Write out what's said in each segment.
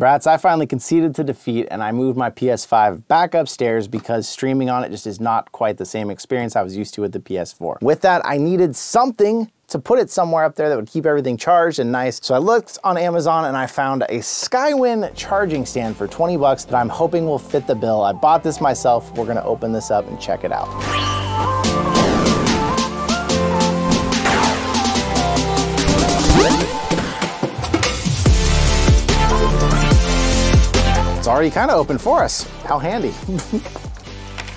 Brats, I finally conceded to defeat and I moved my PS5 back upstairs because streaming on it just is not quite the same experience I was used to with the PS4. With that, I needed something to put it somewhere up there that would keep everything charged and nice. So I looked on Amazon and I found a Skywin charging stand for 20 bucks that I'm hoping will fit the bill. I bought this myself. We're gonna open this up and check it out. It's already kind of open for us. How handy.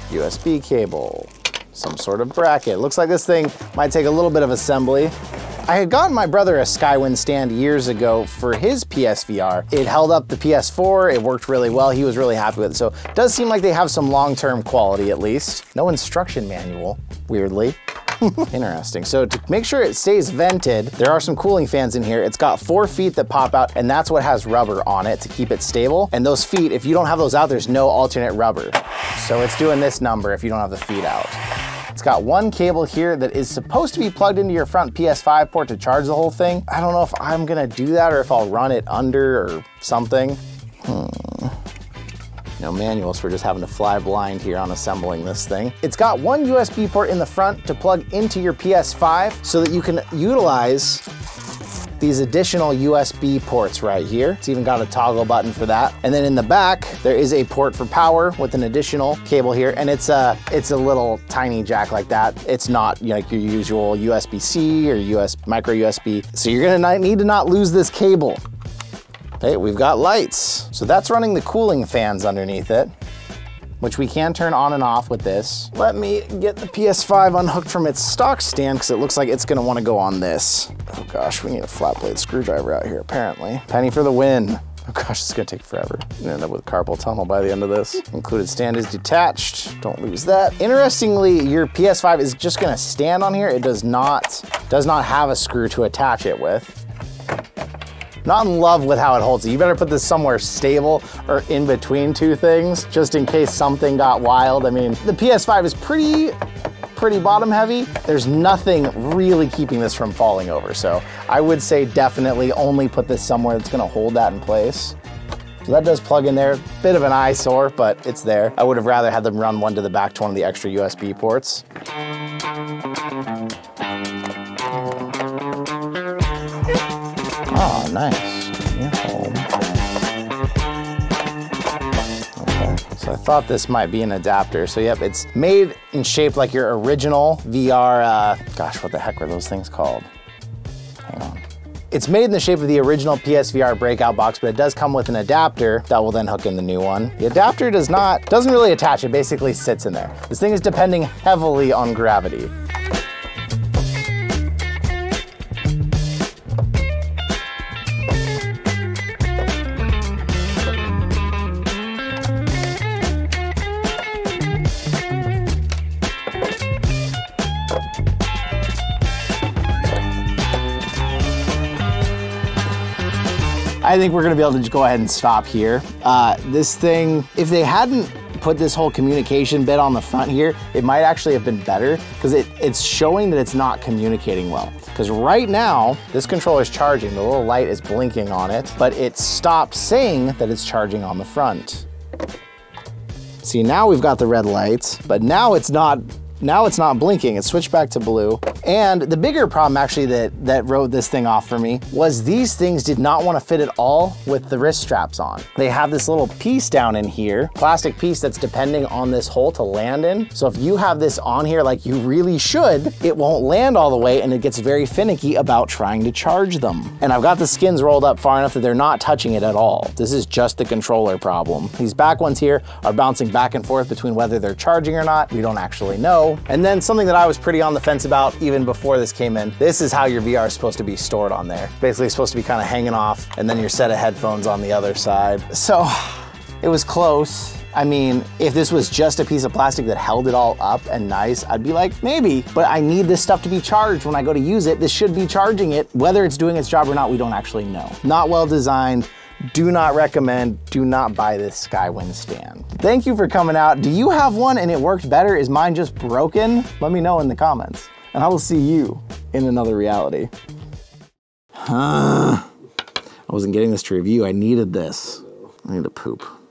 USB cable, some sort of bracket. Looks like this thing might take a little bit of assembly. I had gotten my brother a Skywin stand years ago for his PSVR. It held up the PS4, it worked really well, he was really happy with it. So it does seem like they have some long-term quality at least. No instruction manual, weirdly. Interesting. So to make sure it stays vented, there are some cooling fans in here. It's got 4 feet that pop out, and that's what has rubber on it to keep it stable. And those feet, if you don't have those out, there's no alternate rubber. So it's doing this number if you don't have the feet out. It's got one cable here that is supposed to be plugged into your front PS5 port to charge the whole thing. I don't know if I'm gonna do that or if I'll run it under or something. No manuals, we're just having to fly blind here on assembling this thing. It's got one USB port in the front to plug into your PS5 so that you can utilize these additional USB ports right here. It's even got a toggle button for that. And then in the back, there is a port for power with an additional cable here. And it's a little tiny jack like that. It's not like your usual USB-C or micro USB. So you're gonna need to not lose this cable. Okay, we've got lights. So that's running the cooling fans underneath it, which we can turn on and off with this. Let me get the PS5 unhooked from its stock stand because it looks like it's gonna wanna go on this. Oh gosh, we need a flat blade screwdriver out here apparently. Penny for the win. Oh gosh, it's gonna take forever. I'm gonna end up with carpal tunnel by the end of this. Included stand is detached, don't lose that. Interestingly, your PS5 is just gonna stand on here. It does not have a screw to attach it with. Not in love with how it holds it. You better put this somewhere stable or in between two things, just in case something got wild. I mean, the PS5 is pretty bottom heavy. There's nothing really keeping this from falling over. So I would say definitely only put this somewhere that's gonna hold that in place. So that does plug in there. Bit of an eyesore, but it's there. I would have rather had them run one to the back to one of the extra USB ports. Oh, nice. You're home. Okay, so I thought this might be an adapter. So yep, it's made and shaped like your original VR, gosh, what the heck were those things called? Hang on. It's made in the shape of the original PSVR breakout box, but it does come with an adapter that will then hook in the new one. The adapter doesn't really attach, it basically sits in there. This thing is depending heavily on gravity. I think we're gonna be able to just go ahead and stop here. This thing, if they hadn't put this whole communication bit on the front here, it might actually have been better because it's showing that it's not communicating well. Because right now, this controller is charging, the little light is blinking on it, but it stopped saying that it's charging on the front. See, now we've got the red lights, but now it's not blinking. It switched back to blue. And the bigger problem actually that wrote this thing off for me was these things did not want to fit at all with the wrist straps on. They have this little piece down in here, plastic piece that's depending on this hole to land in. So if you have this on here like you really should, it won't land all the way and it gets very finicky about trying to charge them. And I've got the skins rolled up far enough that they're not touching it at all. This is just the controller problem. These back ones here are bouncing back and forth between whether they're charging or not. We don't actually know. And then something that I was pretty on the fence about even before this came in, this is how your VR is supposed to be stored on there. Basically, it's supposed to be kind of hanging off and then your set of headphones on the other side. So it was close. I mean, if this was just a piece of plastic that held it all up and nice, I'd be like, maybe, but I need this stuff to be charged when I go to use it. This should be charging it. Whether it's doing its job or not, we don't actually know. Not well designed. Do not recommend, do not buy this Skywin stand. Thank you for coming out. Do you have one and it worked better? Is mine just broken? Let me know in the comments. And I will see you in another reality. I wasn't getting this to review, I needed this. I need to poop.